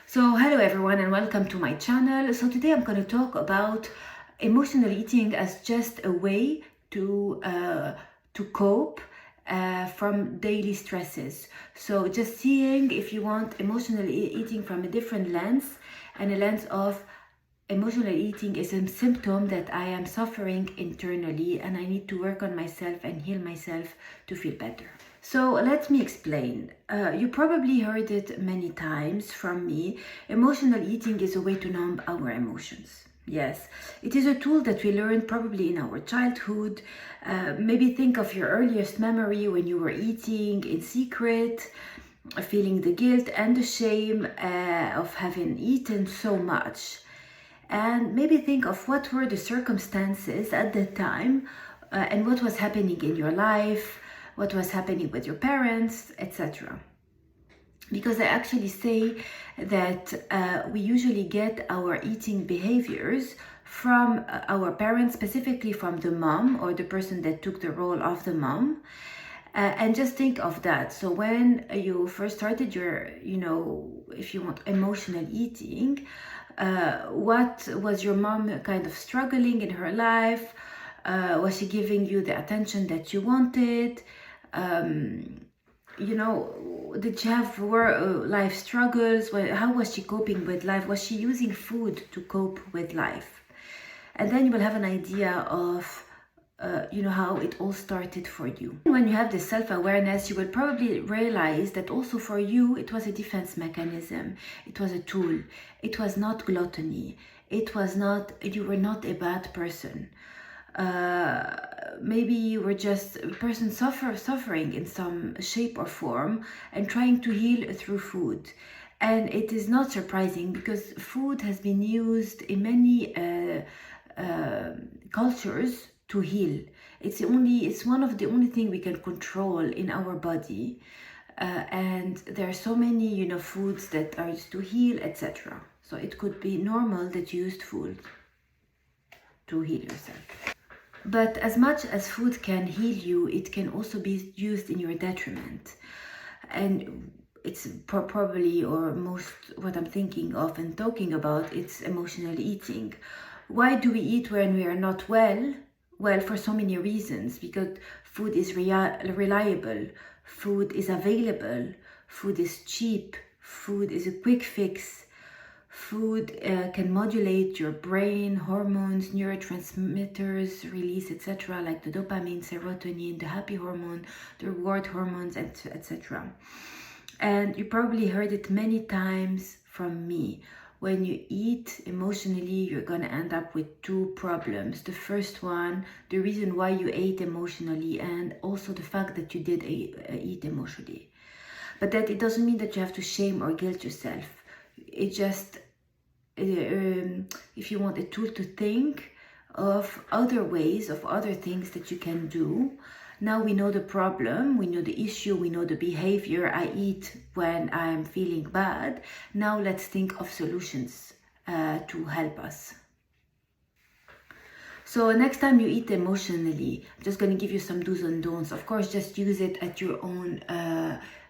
So hello everyone and welcome to my channel. So today I'm going to talk about emotional eating as just a way to cope from daily stresses. So just seeing if you want emotional eating from a different lens, and a lens of emotional eating is a symptom that I am suffering internally and I need to work on myself and heal myself to feel better. So let me explain. You probably heard it many times from me. Emotional eating is a way to numb our emotions. Yes, it is a tool that we learned probably in our childhood. Maybe think of your earliest memory when you were eating in secret, feeling the guilt and the shame of having eaten so much. And maybe think of what were the circumstances at the time, and what was happening in your life, what was happening with your parents, etc. Because I actually say that we usually get our eating behaviors from our parents, specifically from the mom or the person that took the role of the mom. And just think of that. So when you first started your, if you want, emotional eating, what was your mom kind of struggling in her life? Was she giving you the attention that you wanted? Did she have life struggles? How was she coping with life? Was she using food to cope with life? And then you will have an idea of how it all started for you. When you have this self-awareness, you will probably realize that also for you it was a defense mechanism. It was a tool. It was not gluttony. It was not, you were not a bad person. Maybe you were just a person suffering in some shape or form and trying to heal through food. And it is not surprising because food has been used in many cultures to heal. It's one of the only thing we can control in our body, and there are so many foods that are used to heal, etc. So it could be normal that you used food to heal yourself. But as much as food can heal you, it can also be used in your detriment. And it's probably, or most what I'm thinking of and talking about, it's emotional eating. Why do we eat when we are not well? Well, for so many reasons. Because food is reliable, food is available, food is cheap, food is a quick fix. Food can modulate your brain, hormones, neurotransmitters release, etc., like the dopamine, serotonin, the happy hormone, the reward hormones, etc. And you probably heard it many times from me. When you eat emotionally, you're going to end up with two problems. The first one, the reason why you ate emotionally, and also the fact that you did eat emotionally. But that it doesn't mean that you have to shame or guilt yourself. It just, if you want a tool to think of other ways, of other things that you can do. Now we know the problem, we know the issue, we know the behavior. I eat when I'm feeling bad. Now let's think of solutions to help us. So next time you eat emotionally, I'm just going to give you some do's and don'ts. Of course, just use it at your own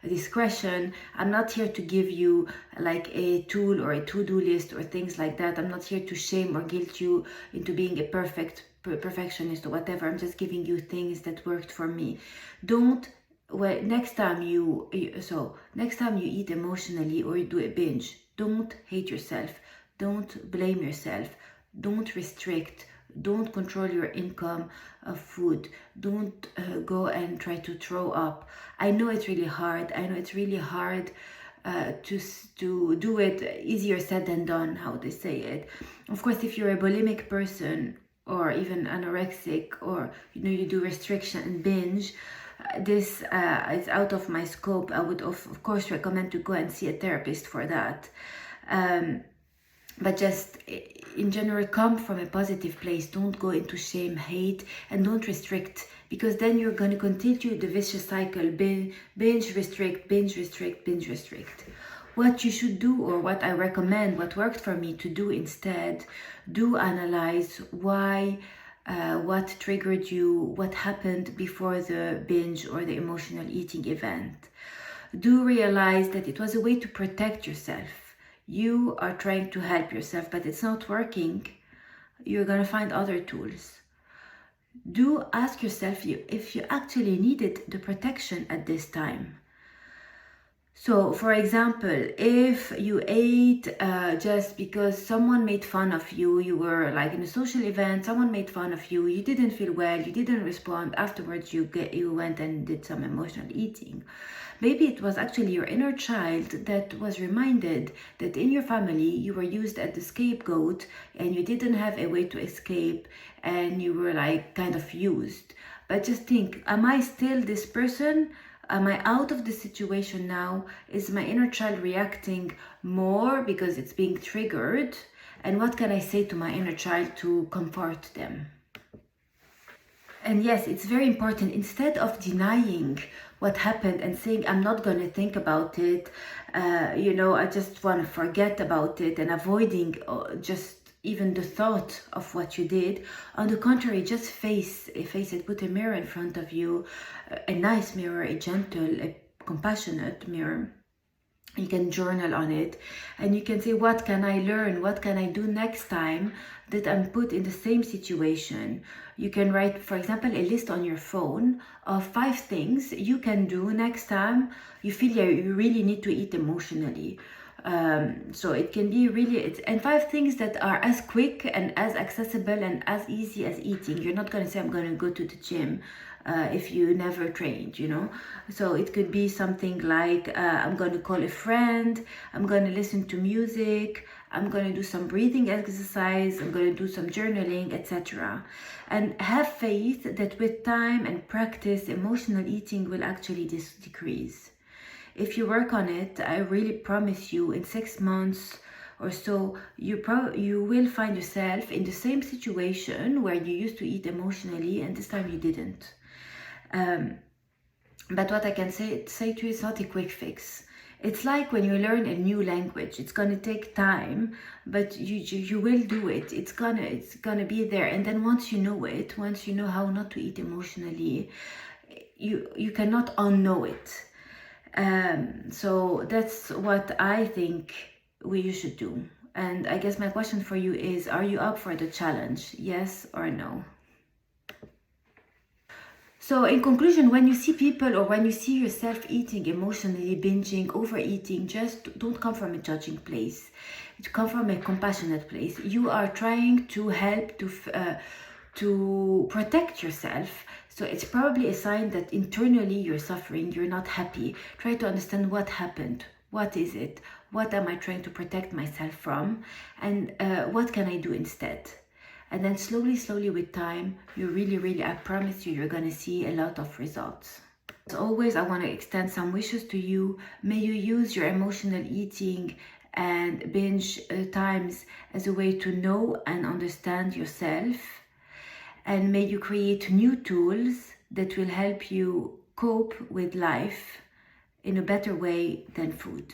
discretion. I'm not here to give you like a tool or a to-do list or things like that. I'm not here to shame or guilt you into being a perfectionist or whatever. I'm just giving you things that worked for me. Next time you eat emotionally or you do a binge, don't hate yourself. Don't blame yourself. Don't restrict. Don't control your income of food. Don't go and try to throw up. I know it's really hard. I know it's really hard to do it. Easier said than done, how they say it. Of course, if you're a bulimic person or even anorexic, or you do restriction and binge, this is out of my scope. I would of course recommend to go and see a therapist for that. But just in general, come from a positive place. Don't go into shame, hate, and don't restrict, because then you're going to continue the vicious cycle. Binge, restrict, binge, restrict, binge, restrict. What you should do, or what I recommend, what worked for me to do instead, do analyze why, what triggered you, what happened before the binge or the emotional eating event. Do realize that it was a way to protect yourself. you are trying to help yourself, but it's not working, you're gonna find other tools. Do ask yourself if you actually needed the protection at this time. So, for example, if you ate just because someone made fun of you, you were like in a social event, someone made fun of you, you didn't feel well, you didn't respond, afterwards you went and did some emotional eating. Maybe it was actually your inner child that was reminded that in your family you were used as the scapegoat and you didn't have a way to escape and you were like kind of used. But just think, am I still this person? Am I out of the situation now? Is my inner child reacting more because it's being triggered? And what can I say to my inner child to comfort them? And yes, it's very important, instead of denying what happened and saying, I'm not going to think about it, I just want to forget about it, and avoiding just even the thought of what you did. On the contrary, just face it, put a mirror in front of you, a nice mirror, a gentle, a compassionate mirror. You can journal on it and you can say, what can I learn? What can I do next time that I'm put in the same situation? You can write, for example, a list on your phone of 5 things you can do next time you feel you really need to eat emotionally. So it can be really, and 5 things that are as quick and as accessible and as easy as eating. You're not going to say, I'm going to go to the gym if you never trained, So it could be something like, I'm going to call a friend, I'm going to listen to music, I'm going to do some breathing exercise, I'm going to do some journaling, etc. And have faith that with time and practice, emotional eating will actually decrease. If you work on it, I really promise you, in 6 months or so, you will find yourself in the same situation where you used to eat emotionally and this time you didn't. But what I can say to you, it's not a quick fix. It's like when you learn a new language. It's gonna take time, but you will do it. It's gonna be there. And then once you know it, once you know how not to eat emotionally, you cannot unknow it. So that's what I think you should do. And I guess my question for you is, are you up for the challenge? Yes or no? So in conclusion, when you see people or when you see yourself eating emotionally, binging, overeating, just don't come from a judging place. Come from a compassionate place. You are trying to help to protect yourself. So it's probably a sign that internally you're suffering, you're not happy. Try to understand what happened. What is it? What am I trying to protect myself from? And what can I do instead? And then slowly with time, you really, I promise you, you're gonna see a lot of results. As always, I want to extend some wishes to you. May you use your emotional eating and binge times as a way to know and understand yourself. And may you create new tools that will help you cope with life in a better way than food.